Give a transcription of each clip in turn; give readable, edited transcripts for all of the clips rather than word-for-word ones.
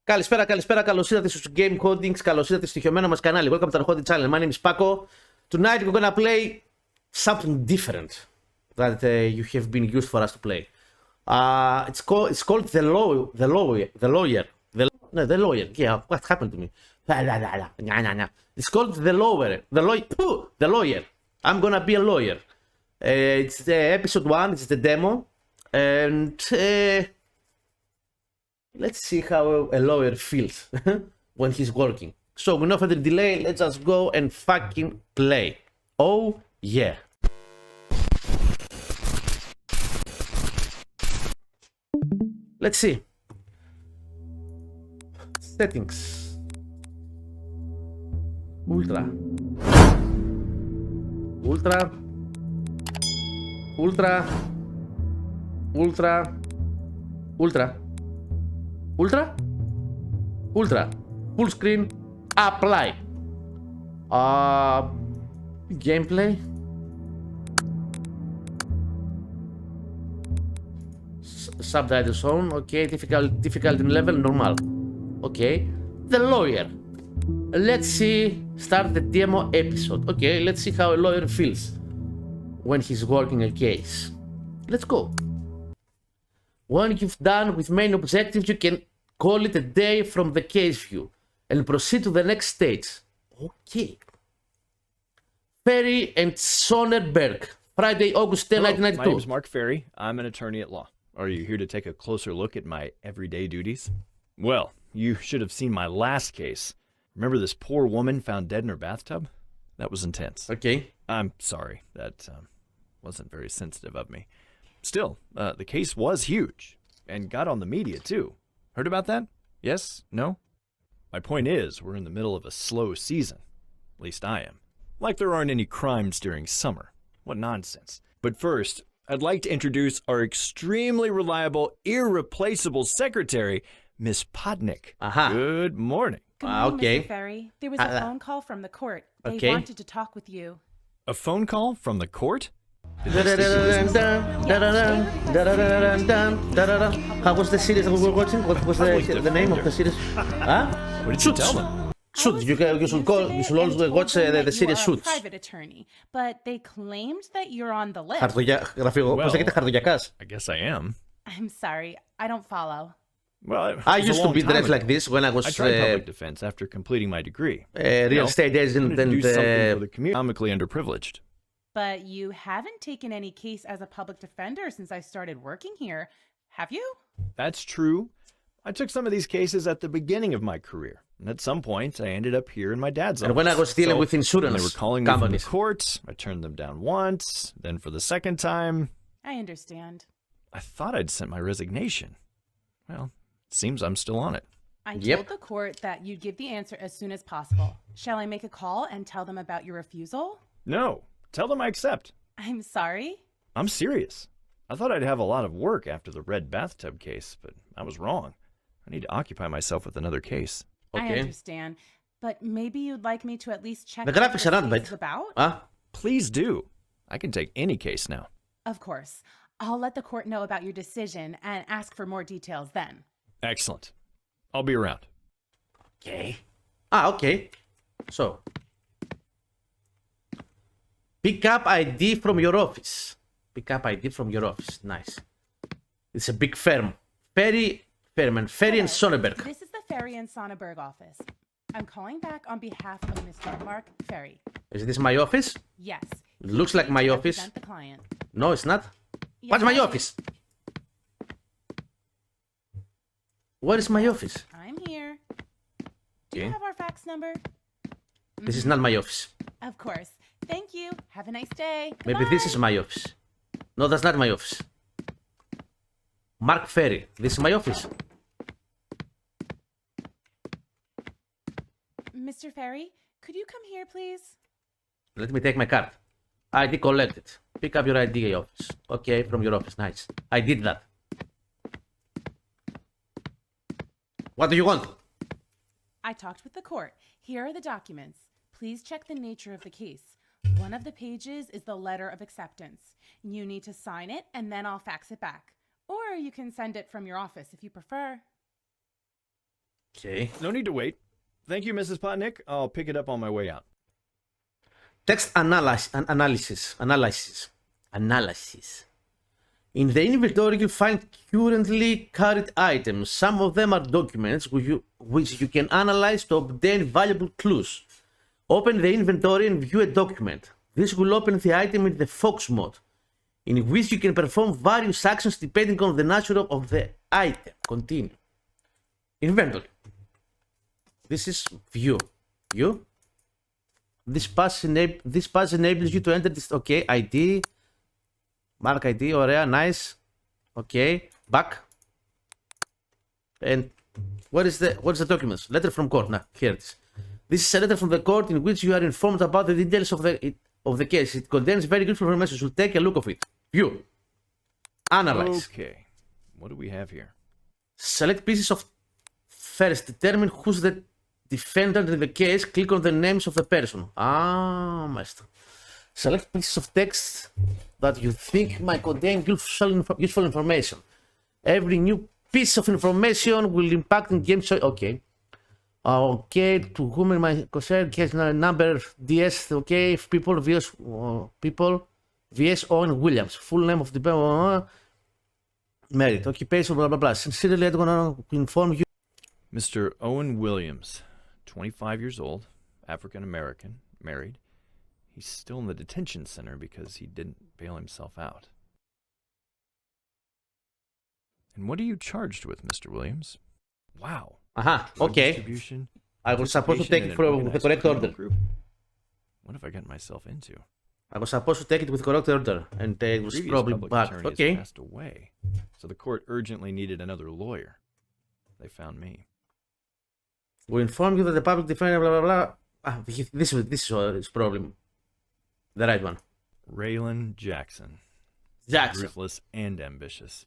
Καλησπέρα, καλώς ήρθατε στους Game Codings, καλώς ήρθατε στο στοιχειωμένο μας κανάλι. Welcome to our Coding channel. My name is Paco. Tonight we're gonna play something different that you have been used for us to play. It's called the lawyer. The lawyer. Yeah, what happened to me? It's called the lawyer. I'm gonna be a lawyer. It's the episode 1, it's the demo, and let's see how a lawyer feels when he's working. So, with no further delay, let's just go and fucking play. Oh, yeah. Let's see. Settings. Ultra. Full screen. Apply. Gameplay. Subtitles on. Okay. Difficulty level normal. Okay. The lawyer. Let's see. Start the demo episode. Okay. Let's see how a lawyer feels when he's working a case. Let's go. When you've done with main objectives, you can call it a day from the case view and proceed to the next stage. Okay. Ferry and Sonnenberg, Friday, August 10, 1992. My name is Mark Ferry. I'm an attorney at law. Are you here to take a closer look at my everyday duties? Well, you should have seen my last case. Remember this poor woman found dead in her bathtub? That was intense. Okay. I'm sorry. That wasn't very sensitive of me. Still, the case was huge and got on the media too. Heard about that? Yes? No? My point is, we're in the middle of a slow season. At least I am. Like there aren't any crimes during summer. What nonsense. But first, I'd like to introduce our extremely reliable, irreplaceable secretary, Miss Podnick. Aha. Good morning. Good morning, Okay. Mr. Ferry. There was a phone call from the court. They Okay. wanted to talk with you. A phone call from the court? How was the series that we were watching? What was the name of the series? Huh? What did you tell them? Suits. You should always watch the series You are a Suits. private attorney, but they claimed that you're on the list. Γραφείο, πώς λέγεται, χαρτογιακάς. I guess I am. I'm sorry, I don't follow. Well, it I was a used to long be time dressed ago. like this when I was I tried public defense after completing my degree. real estate agent To do something for and the community. Economically underprivileged. But you haven't taken any case as a public defender since I started working here, have you? That's true. I took some of these cases at the beginning of my career. And at some point, I ended up here in my dad's office. and when I was dealing with when insurance they were calling me from companies. the court, I turned them down once, then for the second time. I understand. I thought I'd sent my resignation. Well, it seems I'm still on it. I Yep. told the court that you'd give the answer as soon as possible. Shall I make a call and tell them about your refusal? No, tell them I accept. I'm sorry. I'm serious. I thought I'd have a lot of work after the red bathtub case, but I was wrong. I need to occupy myself with another case. I Okay. understand. But maybe you'd like me to at least check The what graphics this are not case bad. is about? Huh? Please do. I can take any case now. Of course. I'll let the court know about your decision and ask for more details then. Excellent. I'll be around. Okay. Okay. So, pick up ID from your office. Pick up ID from your office. Nice. It's a big firm. Ferry and Hello. Sonnenberg. This is the Ferry and Sonnenberg office. I'm calling back on behalf of Mr. Mark Ferry. Is this my office? Yes. It looks like Please my office. represent the client. No, it's not. Yes, What's my it is. office? Where is my office? I'm here. Do you Okay. have our fax number? This is not my office. Of course. Thank you. Have a nice day. Maybe this is my office. No, that's not my office. Mark Ferry. This is my office. Mr. Ferry, could you come here, please? Let me take my card. ID collected. Pick up your ID office. Okay, from your office. Nice. I did that. What do you want? I talked with the court. Here are the documents. Please check the nature of the case. One of the pages is the letter of acceptance. You need to sign it and then I'll fax it back. Or you can send it from your office if you prefer. Okay. No need to wait. Thank you, Mrs. Potnick. I'll pick it up on my way out. Text analysis. In the inventory, you find currently carried items. Some of them are documents which you can analyze to obtain valuable clues. Open the inventory and view a document. This will open the item in the Fox mode, in which you can perform various actions depending on the nature of the item. Continue. Inventory. This is view. View. This pass enables you to enter this. Okay, ID. Mark ID, ωραία, nice. Okay, back. And what is the documents? Letter from court. Now, here it is. This is a letter from the court in which you are informed about the details of the case. It contains very good information, so take a look of it. View. Analyze. Okay. What do we have here? Select pieces of first. Determine who's the defendant in the case. Click on the names of the person. Μάλιστα. Select pieces of text that you think might contain useful information. Every new piece of information will impact in game choice. Okay. Okay, to whom am I concerned? Case number DS. Okay, people VS Owen Williams. Full name of the married. Occupation, blah blah blah. Sincerely, I'm gonna inform you. Mr. Owen Williams, 25 years old, African American, married. He's still in the detention center because he didn't bail himself out. And what are you charged with, Mr. Williams? Wow. Okay. Distribution, I was supposed to take it from the correct order. Group? What have I gotten myself into? I was supposed to take it with correct order, and it was Previous probably public back. attorney has Okay. passed away, so the court urgently needed another lawyer. They found me. We inform you that the public defender, blah blah blah. This is his problem. The right one. Raylan Jackson. Jackson. Ruthless and ambitious.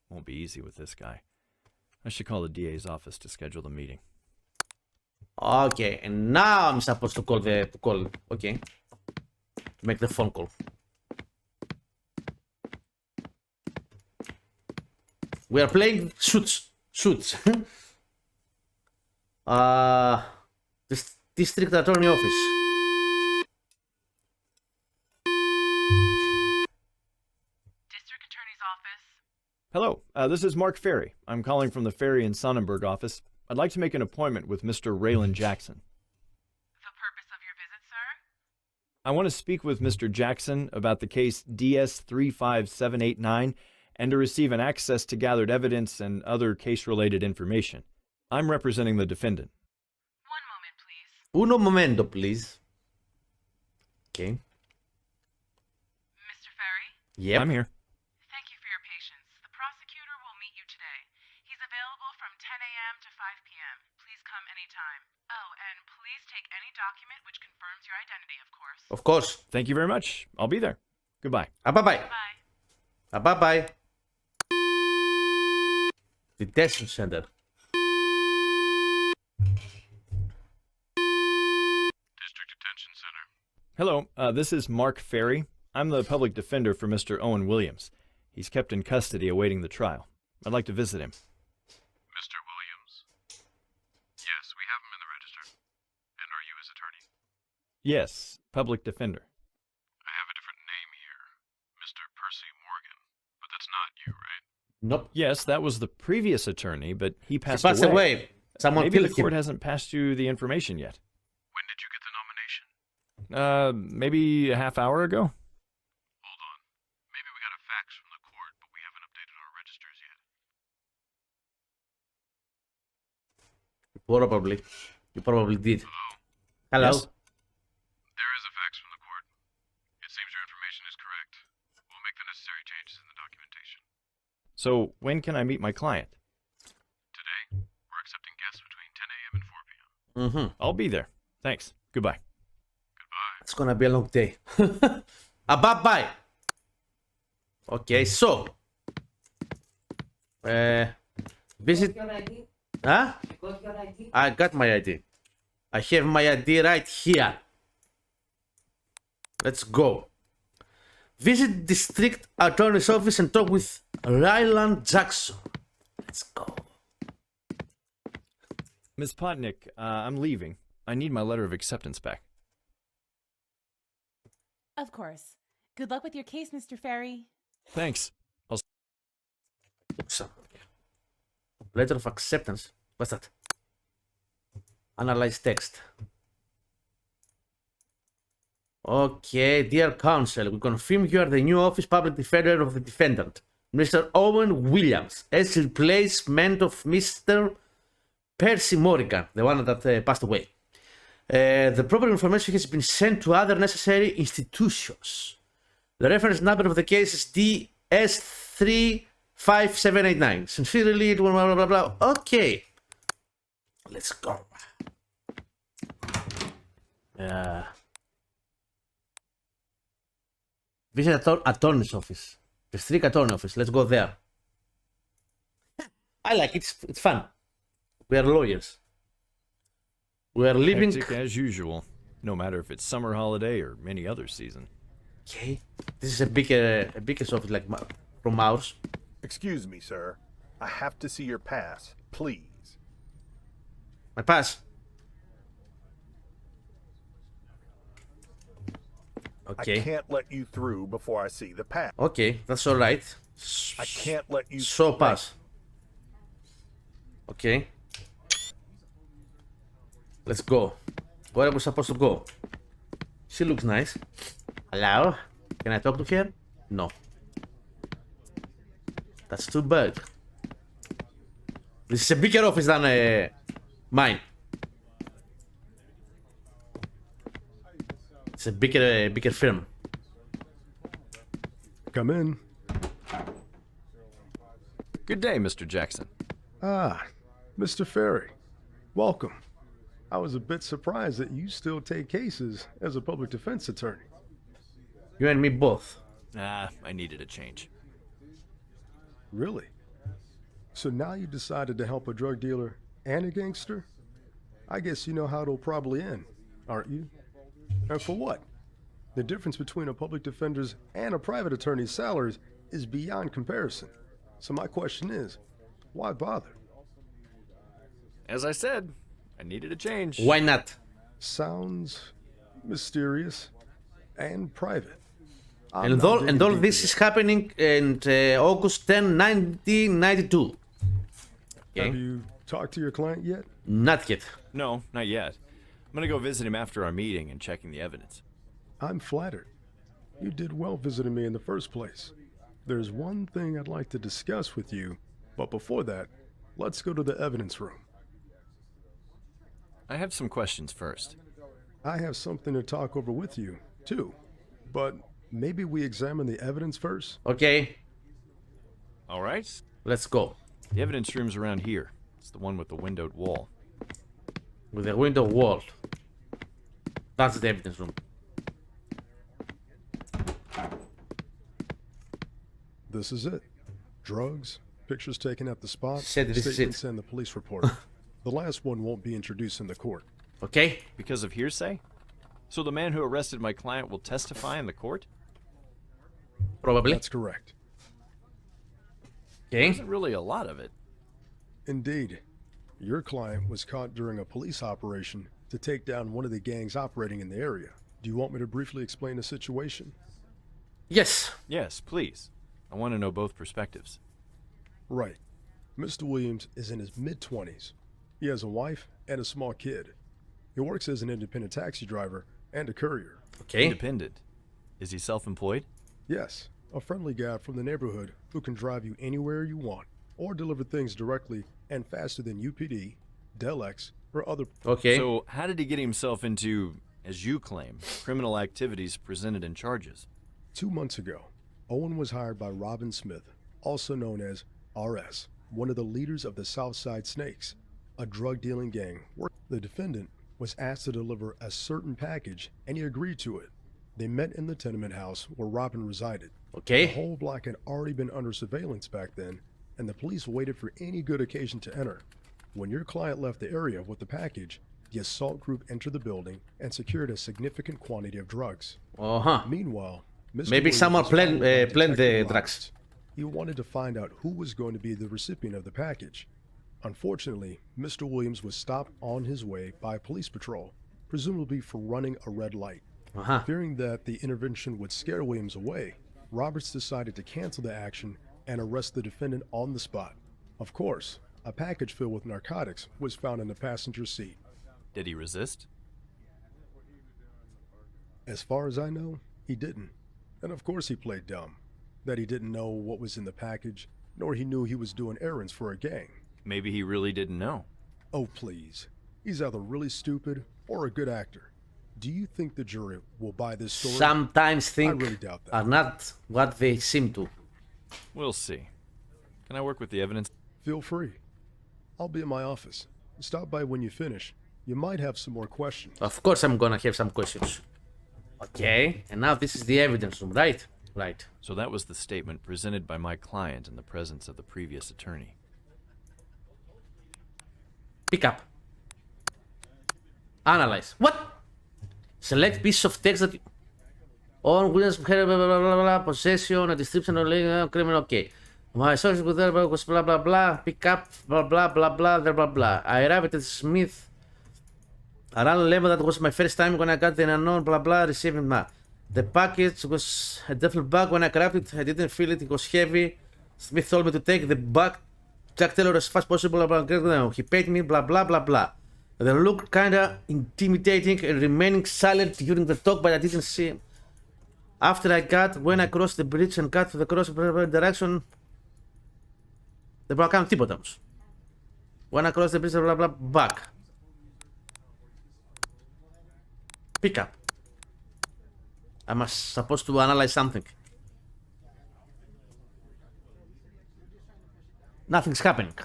Won't be easy with this guy. I should call the DA's office to schedule the meeting. Okay, and now I'm supposed to call okay. Make the phone call. We are playing Suits. This district attorney office. District Attorney's Office. Hello, this is Mark Ferry. I'm calling from the Ferry and Sonnenberg office. I'd like to make an appointment with Mr. Raylan Jackson. The purpose of your visit, sir? I want to speak with Mr. Jackson about the case DS35789 and to receive an access to gathered evidence and other case-related information. I'm representing the defendant. One moment, please. Uno momento, please. Okay. Mr. Ferry? Yep. I'm here. Thank you for your patience. The prosecutor will meet you today. He's available from 10 a.m. to 5 p.m. Please come anytime. Oh, and please take any document which confirms your identity, of course. Of course. Thank you very much. I'll be there. Goodbye. Bye-bye. Bye. Bye-bye. Detention center. District Detention Center. Hello, this is Mark Ferry. I'm the public defender for Mr. Owen Williams. He's kept in custody awaiting the trial. I'd like to visit him. Mr. Williams? Yes, we have him in the register. And are you his attorney? Yes, public defender. I have a different name here. Mr. Percy Morgan. But that's not you, right? Nope. Yes, that was the previous attorney, but he He passed passed away. Someone Maybe the killed him. court hasn't passed you the information yet. When did you get the nomination? Maybe a half hour ago? Hold on. Maybe we got a fax from the court, but we haven't updated our registers yet. You probably did. Hello? Hello. Yes. There is a fax from the court. It seems your information is correct. We'll make the necessary changes in the documentation. So, when can I meet my client? Today, we're accepting guests between 10 a.m. and 4 p.m. I'll be there. Thanks. Goodbye. Goodbye. It's gonna be a long day. Bye-bye. Okay, so. Visit. Your ID? Huh? You got your ID? I got my ID. I have my ID right here. Let's go. Visit District Attorney's Office and talk with Raylan Jackson. Let's go. Miss Potnick, I'm leaving. I need my letter of acceptance back. Of course. Good luck with your case, Mr. Ferry. Thanks. So, letter of acceptance. What's that? Analyze text. Okay, dear counsel, we confirm you are the new office public defender of the defendant, Mr. Owen Williams, as replacement of Mr. Percy Morrigan, the one that passed away. The proper information has been sent to other necessary institutions. The reference number of the case is DS35789. Sincerely, blah, blah, blah, blah. Okay. Let's go. Visit attorney's office. District attorney office. Let's go there. I like it. It's fun. We are lawyers. We are living. Hectic as usual, no matter if it's summer holiday or any other season. Okay. This is a bigger office like from ours. Excuse me, sir. I have to see your pass, please. My pass. Okay. I can't let you through before I see the pass. Okay, that's all right. I can't let you Show through. pass. Okay. Let's go. Where are we supposed to go? She looks nice. Hello? Can I talk to her? No. That's too bad. This is a bigger office than mine. It's a bigger firm. Come in. Good day, Mr. Jackson. Ah, Mr. Ferry. Welcome. I was a bit surprised that you still take cases as a public defense attorney. You and me both. I needed a change. Really? So now you decided to help a drug dealer and a gangster? I guess you know how it'll probably end, aren't you? And for what? The difference between a public defender's and a private attorney's salaries is beyond comparison. So my question is, why bother? As I said, I needed a change. Why not? Sounds mysterious and private. I'm And not all digging and all deep this into is happening in August 10, 1992. Have Okay. you talked to your client yet? Not yet. No, not yet. I'm gonna go visit him after our meeting and checking the evidence. I'm flattered. You did well visiting me in the first place. There's one thing I'd like to discuss with you, but before that, let's go to the evidence room. I have some questions first. I have something to talk over with you, too. But maybe we examine the evidence first? Okay. All right. Let's go. The evidence room's around here. It's the one with the windowed wall. With the window wall. That's the evidence room. This is it. Drugs, pictures taken at the spot, Said this is it. statements and the police report. The last one won't be introduced in the court. Okay. Because of hearsay? So the man who arrested my client will testify in the court? Probably. That's correct. Okay. Isn't really a lot of it. Indeed. Your client was caught during a police operation to take down one of the gangs operating in the area. Do you want me to briefly explain the situation? Yes. Yes, please. I want to know both perspectives. Right. Mr. Williams is in his mid-20s. He has a wife and a small kid. He works as an independent taxi driver and a courier. Okay. Independent. Is he self-employed? Yes, a friendly guy from the neighborhood who can drive you anywhere you want or deliver things directly and faster than UPD, Del-X, or other... Okay. So how did he get himself into, as you claim, criminal activities presented in charges? 2 months ago, Owen was hired by Robin Smith, also known as RS, one of the leaders of the Southside Snakes, a drug-dealing gang. The defendant was asked to deliver a certain package, and he agreed to it. They met in the tenement house where Robin resided. The Okay. whole block had already been under surveillance back then, and the police waited for any good occasion to enter. When your client left the area with the package, the assault group entered the building and secured a significant quantity of drugs. Uh-huh. Meanwhile, Mr. Maybe Williams someone was planned- followed by planned the Detective drugs. Roberts. He wanted to find out who was going to be the recipient of the package. Unfortunately, Mr. Williams was stopped on his way by a police patrol, presumably for running a red light. Αχα. Fearing that the intervention would scare Williams away, Roberts decided to cancel the action and arrest the defendant on the spot. Of course, a package filled with narcotics was found in the passenger seat. Did he resist? As far as I know, he didn't. And of course he played dumb. That he didn't know what was in the package, nor he knew he was doing errands for a gang. Maybe he really didn't know. Oh, please. He's either really stupid or a good actor. Do you think the jury will buy this story? Sometimes I things really doubt that. are not what they seem to. We'll see. Can I work with the evidence? Feel free. I'll be in my office. Stop by when you finish. You might have some more questions. Of course I'm gonna have some questions. Okay, and now this is the evidence room, right? Right. So that was the statement presented by my client in the presence of the previous attorney. Pick up. Analyze. What? Select piece of text that... On Williams, blah, blah, blah, blah, blah, possession, a description of criminal, okay. My social with there was blah, blah, blah, pick up, blah, blah, blah, blah, blah, blah. I arrived at Smith around 11, that was my first time when I got the unknown, blah, blah, receiving my... The package was a duffel bag. When I grabbed it, I didn't feel it, it was heavy. Smith told me to take the bag, Jack Taylor as fast as possible, blah, blah, blah. He paid me, blah, blah, blah, blah. They looked kinda intimidating and remaining silent during the talk, but I didn't see him. After I when I crossed the bridge and got to the cross direction, δεν μπορώ να κάνω τίποτα όμως. When I crossed the bridge, blah, blah, back. Pick up. I'm supposed to analyze something. Nothing's happening.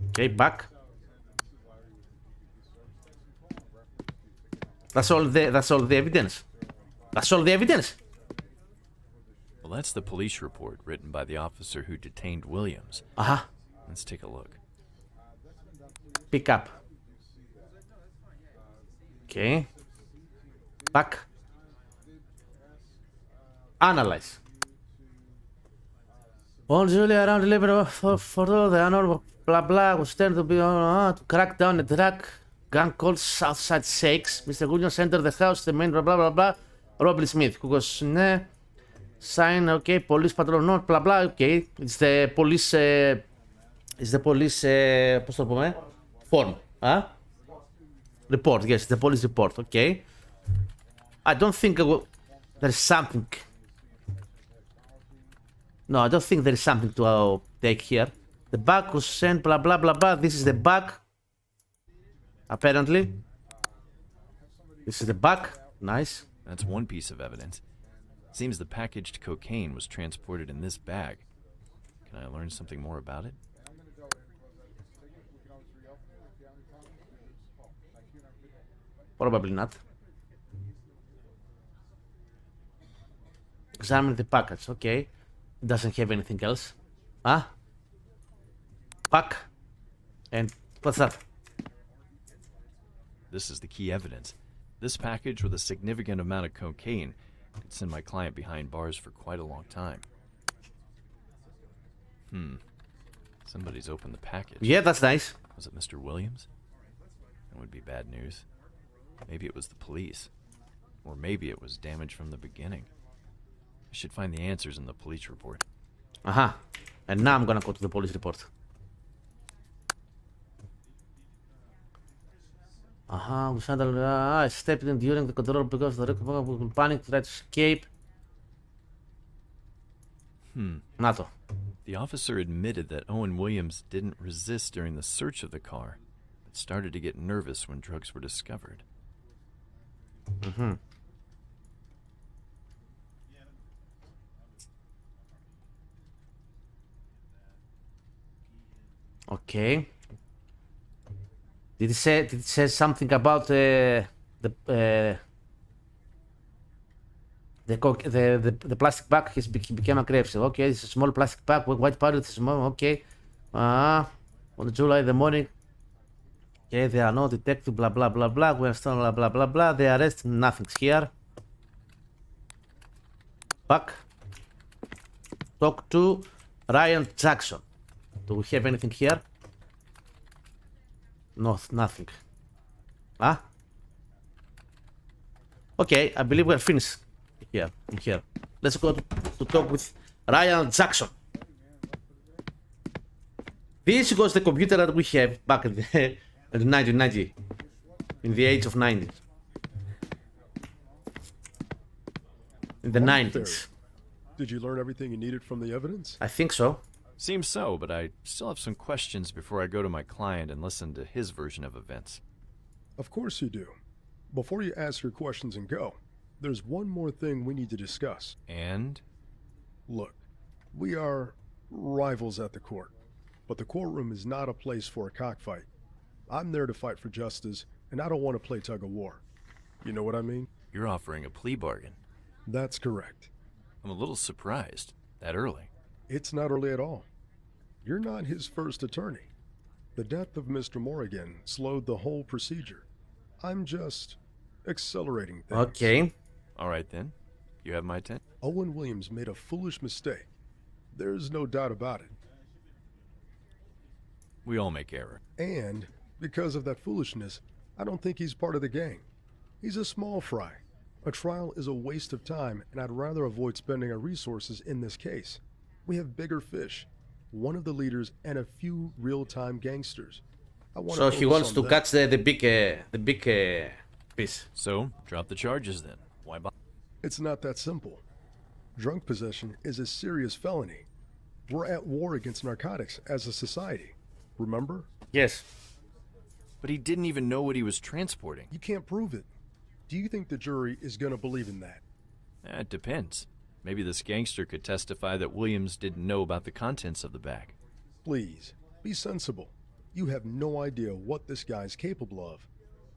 Okay, back. That's all the evidence. That's all the evidence. Well, that's the police report written by the officer who detained Williams. Uh-huh. Let's take a look. Pick up. Okay. Back. Analyze. All Julia around 11 for the unknown blah blah was turned to be to crack down a drug gang called Southside Shakes. Mr. Williams entered the house, the main blah blah blah. Robbie Smith, who was sign, okay, police patrol note, blah blah, okay. It's the police πώς το πούμε, form, report, yes, it's the police report, okay. I don't think there's something. No, I don't think there is something to take here. The bag was sent, blah blah blah blah. This is the bag. Apparently. This is the bag. Nice. That's one piece of evidence. Seems the packaged cocaine was transported in this bag. Can I learn something more about it? Probably not. Examine the package, okay. Doesn't have anything else. Pack. And what's that? This is the key evidence. This package with a significant amount of cocaine could send my client behind bars for quite a long time. Somebody's opened the package. Yeah, that's nice. Was it Mr. Williams? That would be bad news. Maybe it was the police. Or maybe it was damage from the beginning. I should find the answers in the police report. Uh-huh. And now I'm gonna go to the police report. We found I stepped in during the control because the record panic tried to escape. Να το. The officer admitted that Owen Williams didn't resist during the search of the car, but started to get nervous when drugs were discovered. Okay. Did it say something about the plastic bag became aggressive? Okay, it's a small plastic bag with white powder. It's small. Okay. On July the morning. Okay, they are no detective. Blah blah blah blah. We are still blah blah blah blah. They arrest. Nothing's here. Back. Talk to Ryan Jackson. Do we have anything here? No, nothing. Ah? Okay, I believe we're finished here. In here. Let's go to talk with Ryan Jackson. This was the computer that we have back in the 1990, in the age of 90s. In the 90s. Did you learn everything you needed from the evidence? I think so. Seems so, but I still have some questions before I go to my client and listen to his version of events. Of course you do. Before you ask your questions and go, there's one more thing we need to discuss. And? Look, we are rivals at the court, but the courtroom is not a place for a cockfight. I'm there to fight for justice, and I don't want to play tug of war. You know what I mean? You're offering a plea bargain. That's correct. I'm a little surprised. That early. It's not early at all. You're not his first attorney. The death of Mr. Morrigan slowed the whole procedure. I'm just accelerating things. Okay. All right then. You have my attention. Owen Williams made a foolish mistake. There's no doubt about it. We all make error. And because of that foolishness, I don't think he's part of the gang. He's a small fry. A trial is a waste of time, and I'd rather avoid spending our resources in this case. We have bigger fish, one of the leaders, and a few real-time gangsters. I want So he wants to them. catch the big piece. So, drop the charges then. Why bother? It's not that simple. Drunk possession is a serious felony. We're at war against narcotics as a society. Remember? Yes. But he didn't even know what he was transporting. You can't prove it. Do you think the jury is going to believe in that? It depends. Maybe this gangster could testify that Williams didn't know about the contents of the bag. Please, be sensible. You have no idea what this guy's capable of.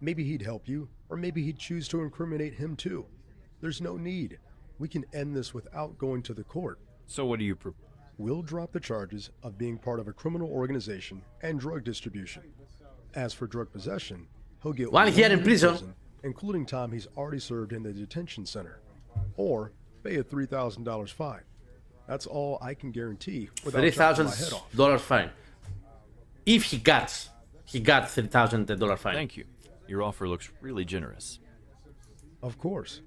Maybe he'd help you, or maybe he'd choose to incriminate him too. There's no need. We can end this without going to the court. So what do you We'll drop the charges of being part of a criminal organization and drug distribution. As for drug possession, he'll get 1 year in prison, including time he's already served in the detention center, or pay a $3,000 fine. That's all I can guarantee without chopping my head off. $3,000 fine. If he got $3,000 fine. Thank you. Your offer looks really generous. Of course.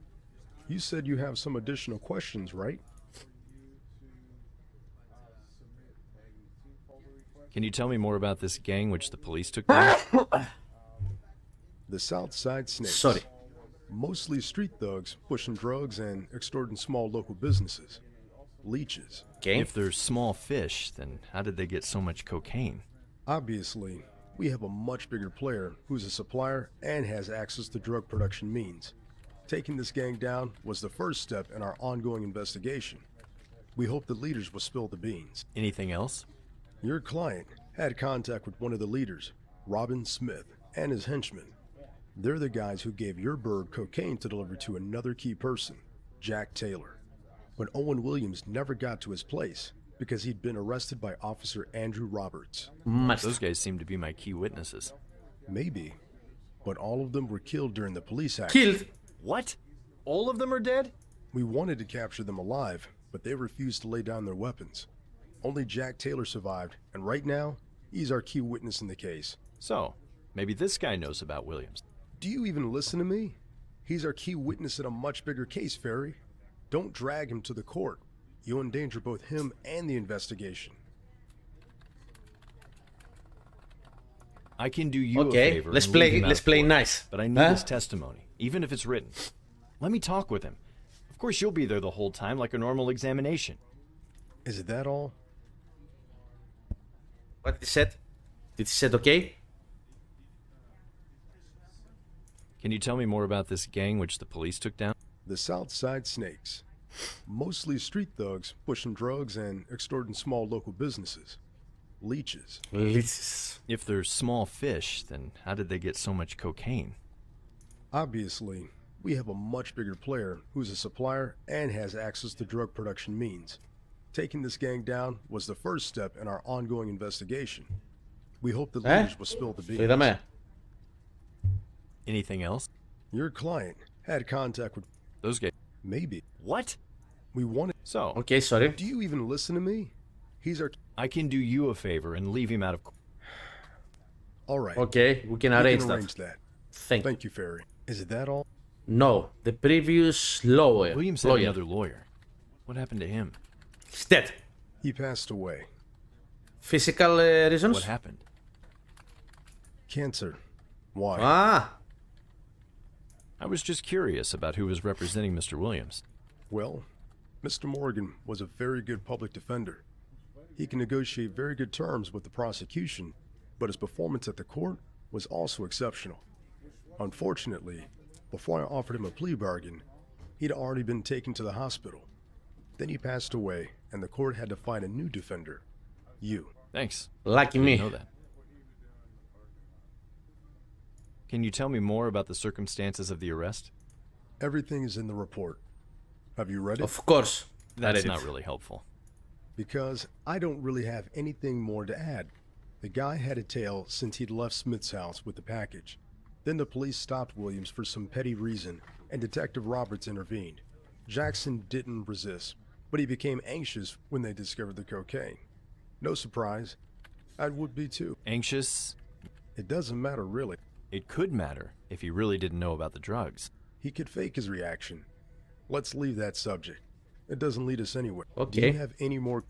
You said you have some additional questions, right? Can you tell me more about this gang which the police took down? The South Side Snakes. Sorry. Mostly street thugs pushing drugs and extorting small local businesses. Leeches. Okay. If they're small fish, then how did they get so much cocaine? Obviously, we have a much bigger player who's a supplier and has access to drug production means. Taking this gang down was the first step in our ongoing investigation. We hope the leaders will spill the beans. Anything else? Your client had contact with one of the leaders, Robin Smith, and his henchmen. They're the guys who gave your bird cocaine to deliver to another key person, Jack Taylor. But Owen Williams never got to his place because he'd been arrested by Officer Andrew Roberts. Must. Those guys seem to be my key witnesses. Maybe, but all of them were killed during the police action. Killed. What? All of them are dead? We wanted to capture them alive, but they refused to lay down their weapons. Only Jack Taylor survived, and right now, he's our key witness in the case. So, maybe this guy knows about Williams. Do you even listen to me? He's our key witness in a much bigger case, Ferry. Don't drag him to the court. You'll endanger both him and the investigation. I can do you a Okay, favor. let's and leave him play out of court, nice. But I need his testimony, even if it's written. Let me talk with him. Of course, you'll be there the whole time like a normal examination. Is it that all? What he said? Did he said okay? Can you tell me more about this gang which the police took down? The South Side Snakes. Mostly street thugs pushing drugs and extorting small local businesses. Leeches. Leeches. If they're small fish, then how did they get so much cocaine? Obviously, we have a much bigger player who's a supplier and has access to drug production means. Taking this gang down was the first step in our ongoing investigation. We hope the leaders will spill the Το beans. είδαμε. Anything else? Your client had contact with... Those guys. Maybe. What? We wanted. So, Okay, sorry. Do you even listen to me? He's our. I can do you a favor and leave him out of court. All right. Okay, we can We arrange can that. arrange that. Thank you. Thank you, Ferry. Is it that all? No, the previous lawyer. Williams had another lawyer. What happened to him? He's dead. He passed away. Physical reasons? What happened? Cancer. Why? Ah, I was just curious about who was representing Mr. Williams. Well, Mr. Morgan was a very good public defender. He can negotiate very good terms with the prosecution, but his performance at the court was also exceptional. Unfortunately, before I offered him a plea bargain, he'd already been taken to the hospital. Then he passed away, and the court had to find a new defender. You. Thanks. lucky Didn't me. know that. Can you tell me more about the circumstances of the arrest? Everything is in the report. Have you read it? Of course. I That's read not it. really helpful. Because I don't really have anything more to add. The guy had a tail since he'd left Smith's house with the package. Then the police stopped Williams for some petty reason, and Detective Roberts intervened. Jackson didn't resist, but he became anxious when they discovered the cocaine. No surprise. I would be too. Anxious? It doesn't matter really. It could matter if he really didn't know about the drugs. He could fake his reaction. Let's leave that subject. It doesn't lead us anywhere. Do Okay. you have any more?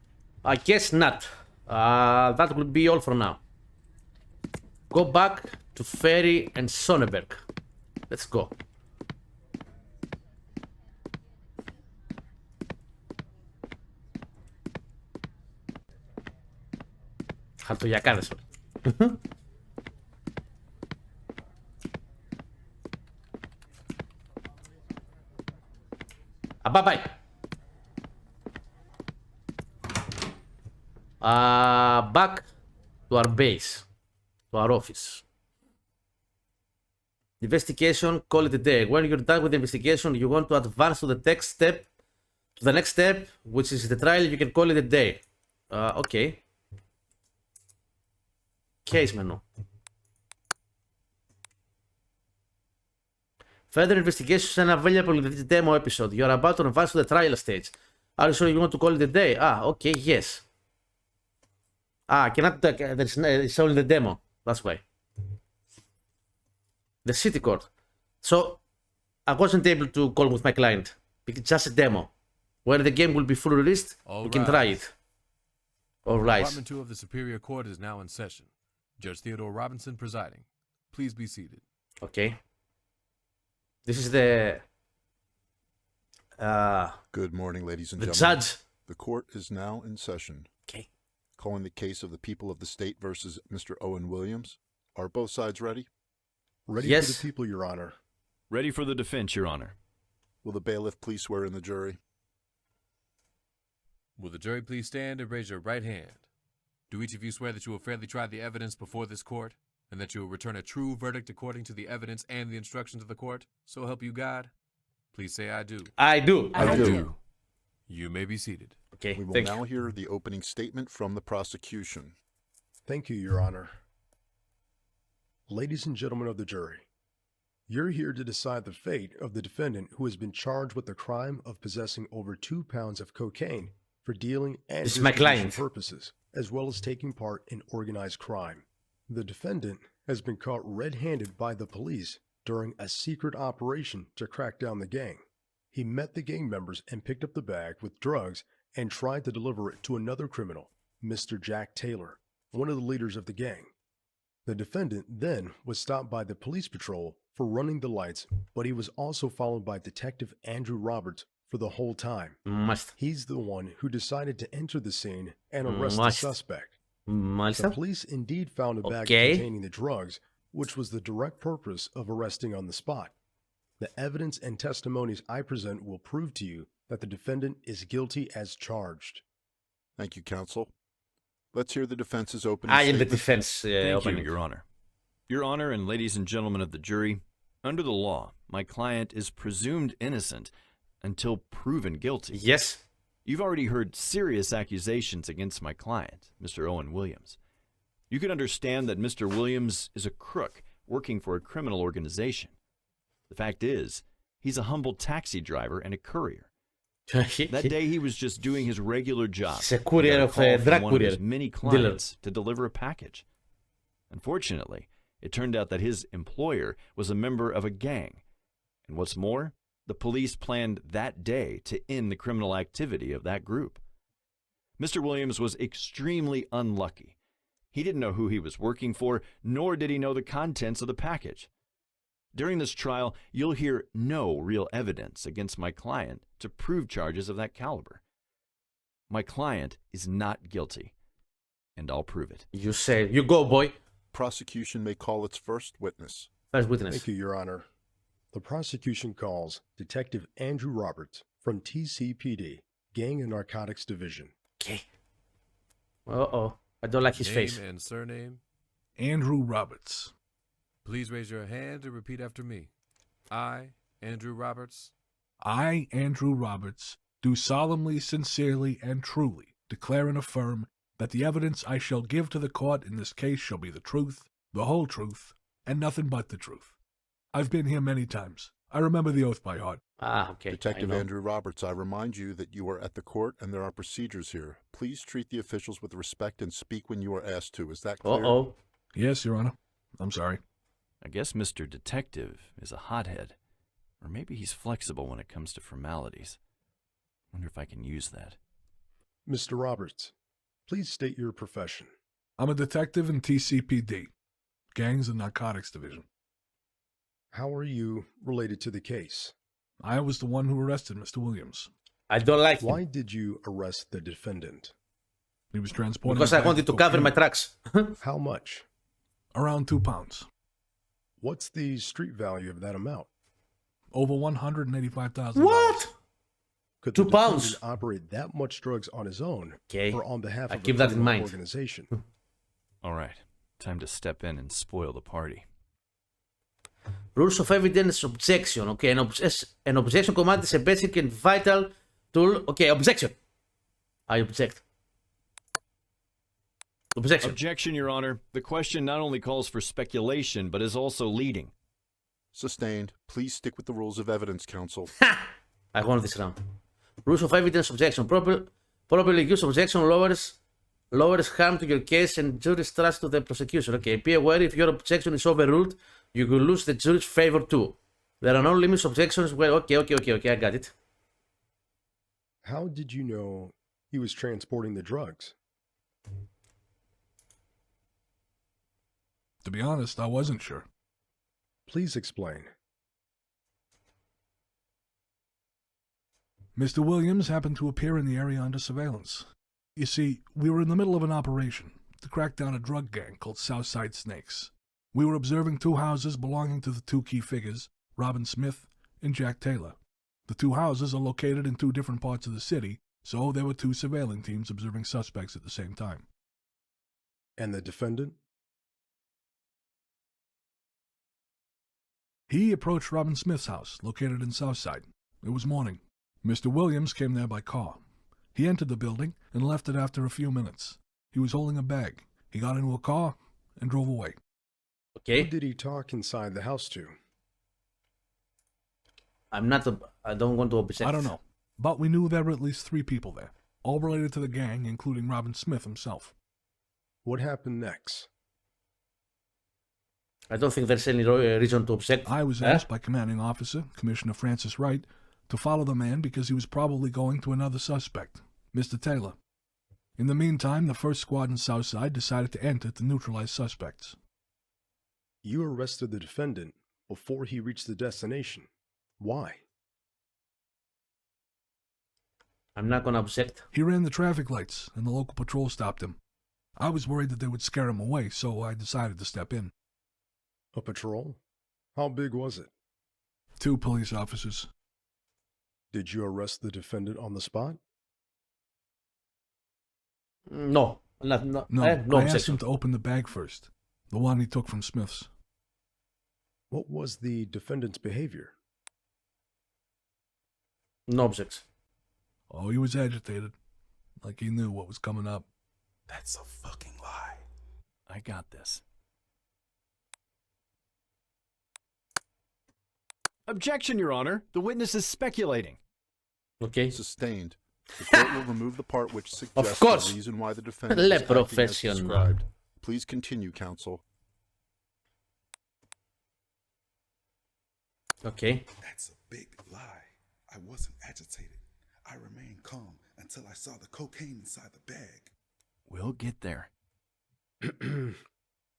I guess not. That will be all for now. Go back to Ferry and Sonnenberg. Let's go. Χαρτογιακάδες. Bye bye. Back to our base, to our office. Investigation, call it a day. When you're done with the investigation, you want to advance to the next step, which is the trial. You can call it a day. Okay. Case menu. Further investigations are available in the demo episode. You are about to advance to the trial stage. Are you sure you want to call it a day? Okay, yes. Cannot. It's only the demo. That's why. The city court. So I wasn't able to call with my client. It's just a demo. When the game will be fully released, we can try it. All right. Department 2 of the Superior Court is now in session. Judge Theodore Robinson presiding. Please be seated. Okay. This is the Good morning, ladies and the gentlemen. judge. The court is now in session. Okay. Calling the case of the people of the state versus Mr. Owen Williams. Are both sides ready? Ready Yes. for the people, Your Honor. Ready for the defense, Your Honor. Will the bailiff please swear in the jury? Will the jury please stand and raise your right hand? Do each of you swear that you will fairly try the evidence before this court, and that you will return a true verdict according to the evidence and the instructions of the court? So help you God? Please say I do. I do. I do. You may be seated. Okay. We will Thank now you. hear the opening statement from the prosecution. Thank you, Your Honor. Ladies and gentlemen of the jury, you're here to decide the fate of the defendant who has been charged with the crime of possessing over 2 pounds of cocaine for dealing and This is my distribution client. purposes, as well as taking part in organized crime. The defendant has been caught red-handed by the police during a secret operation to crack down the gang. He met the gang members and picked up the bag with drugs and tried to deliver it to another criminal, Mr. Jack Taylor, one of the leaders of the gang. The defendant then was stopped by the police patrol for running the lights, but he was also followed by Detective Andrew Roberts for the whole time. Must. He's the one who decided to enter the scene and arrest the Must. suspect. The Μάλιστα. police indeed found a bag Okay. containing the drugs, which was the direct purpose of arresting on the spot. The evidence and testimonies I present will prove to you that the defendant is guilty as charged. Thank you, counsel. Let's hear the defense's opening I am the statement. defense Thank opening. you, Your Honor. Your Honor and ladies and gentlemen of the jury, under the law, my client is presumed innocent until proven guilty. Yes. You've already heard serious accusations against my client, Mr. Owen Williams. You can understand that Mr. Williams is a crook working for a criminal organization. The fact is, he's a humble taxi driver and a courier. That day, he was just doing his regular job. He's a He courier got a of call from drug one of courier his many dealer. clients to deliver a package. Unfortunately, it turned out that his employer was a member of a gang. And what's more, the police planned that day to end the criminal activity of that group. Mr. Williams was extremely unlucky. He didn't know who he was working for, nor did he know the contents of the package. During this trial, you'll hear no real evidence against my client to prove charges of that caliber. My client is not guilty, and I'll prove it. You say, you go, boy. Prosecution may call its first witness. First witness. Thank you, Your Honor. The prosecution calls Detective Andrew Roberts from TCPD, Gang and Narcotics Division. Okay. Uh-oh. I don't like his Name face. and surname. Andrew Roberts. Please raise your hand and repeat after me. I, Andrew Roberts, I, Andrew Roberts, do solemnly, sincerely, and truly declare and affirm that the evidence I shall give to the court in this case shall be the truth, the whole truth, and nothing but the truth. I've been here many times. I remember the oath by heart. Ah, okay. Detective I know. Andrew Roberts, I remind you that you are at the court and there are procedures here. Please treat the officials with respect and speak when you are asked to. Is that clear? Uh-oh. Yes, Your Honor. I'm sorry. I guess Mr. Detective is a hothead, or maybe he's flexible when it comes to formalities. Wonder if I can use that. Mr. Roberts, please state your profession. I'm a detective in TCPD, Gangs and Narcotics Division. How are you related to the case? I was the one who arrested Mr. Williams. I don't like Why him. did you arrest the defendant? He was transporting Because a I bag wanted of to cover cocaine. my tracks. How much? Around 2 pounds. What's the street value of that amount? Over $185,000. What? Could 2 the pounds? defendant operate that much drugs on his own Okay. or on behalf I of keep a that in criminal mind. organization? All right, time to step in and spoil the party. Rules of evidence objection. Okay, an objection command is a basic and vital tool. Okay, objection. I object. Objection. Objection, Your Honor. The question not only calls for speculation, but is also leading. Sustained. Please stick with the rules of evidence, counsel. I won this round. Rules of evidence objection. Properly used objection lowers harm to your case and jury's trust to the prosecution. Okay, be aware if your objection is overruled, you will lose the jury's favor too. There are no limits objections where... Okay, I got it. How did you know he was transporting the drugs? To be honest, I wasn't sure. Please explain. Mr. Williams happened to appear in the area under surveillance. You see, we were in the middle of an operation to crack down a drug gang called Southside Snakes. We were observing 2 houses belonging to the 2 key figures, Robin Smith and Jack Taylor. The 2 houses are located in 2 different parts of the city, so there were 2 surveilling teams observing suspects at the same time. And the defendant? He approached Robin Smith's house, located in Southside. It was morning. Mr. Williams came there by car. He entered the building and left it after a few minutes. He was holding a bag. He got into a car and drove away. Okay. Who did he talk inside the house to? I don't want to object. I don't know, but we knew there were at least 3 people there, all related to the gang, including Robin Smith himself. What happened next? I don't think there's any reason to object. I was asked by Commanding Officer, Commissioner Francis Wright, to follow the man because he was probably going to another suspect, Mr. Taylor. In the meantime, the first squad in Southside decided to enter to neutralize suspects. You arrested the defendant before he reached the destination. Why? I'm not gonna object. He ran the traffic lights, and the local patrol stopped him. I was worried that they would scare him away, so I decided to step in. A patrol? How big was it? 2 police officers. Did you arrest the defendant on the spot? No. No No, I asked objection. him to open the bag first, the one he took from Smith's. What was the defendant's behavior? No objects. Oh, he was agitated, like he knew what was coming up. That's a fucking lie. I got this. Objection, Your Honor. The witness is speculating. Okay. Sustained. The court will remove the part which suggests course. the reason why the defendant Le is acting as professional. described. Please continue, counsel. Okay. That's a big lie. I wasn't agitated. I remained calm until I saw the cocaine inside the bag. We'll get there.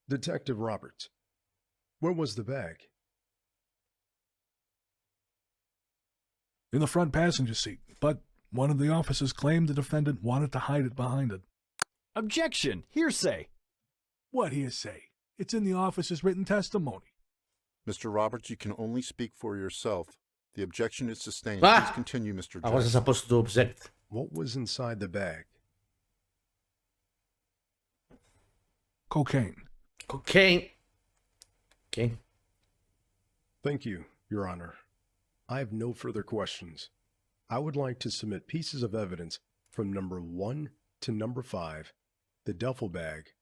Detective Roberts, where was the bag? In the front passenger seat, but one of the officers claimed the defendant wanted to hide it behind it. Objection! Hearsay! What hearsay? It's in the officer's written testimony. Mr. Roberts, you can only speak for yourself. The objection is sustained. Ah! Please continue, Mr. I wasn't Jackson. supposed to object. What was inside the bag? Cocaine. Cocaine. Okay. Thank you, Your Honor. I have no further questions. I would like to submit pieces of evidence from number 1 to number 5, the duffel bag,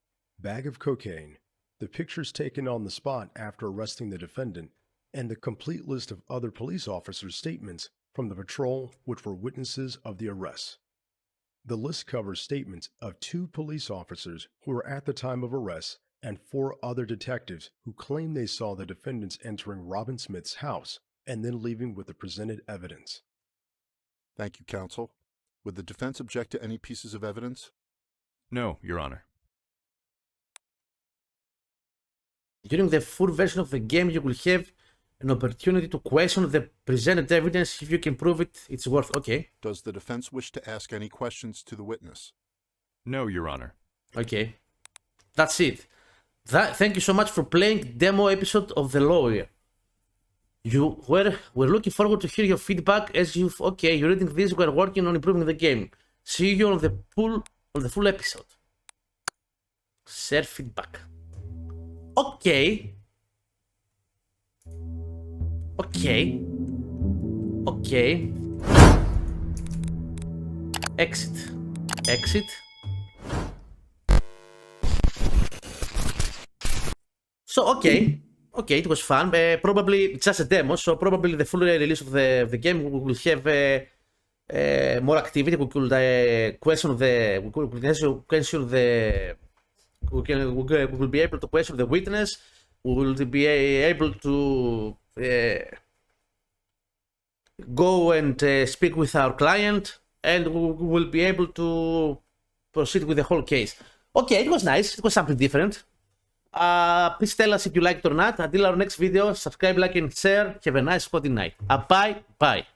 bag of cocaine, the pictures taken on the spot after arresting the defendant, and the complete list of other police officers' statements from the patrol which were witnesses of the arrest. The list covers statements of 2 police officers who were at the time of arrest and 4 other detectives who claim they saw the defendants entering Robin Smith's house and then leaving with the presented evidence. Thank you, counsel. Would the defense object to any pieces of evidence? No, Your Honor. During the full version of the game, you will have an opportunity to question the presented evidence if you can prove it's worth. Okay. Does the defense wish to ask any questions to the witness? No, Your Honor. Okay. That's it. Thank you so much for playing demo episode of The Lawyer. We're looking forward to hear your feedback as you're reading this, we're working on improving the game. See you on the full episode. Share feedback. Okay. Exit. So, okay, it was fun. Probably it's just a demo, so probably the full release of the game will have more activity. We could question we will be able to question the witness. We will be able to go and speak with our client, and we will be able to proceed with the whole case. Okay, it was nice. It was something different. Please tell us if you liked it or not. Until our next video, subscribe, like, and share. Have a nice, spotty night. Bye.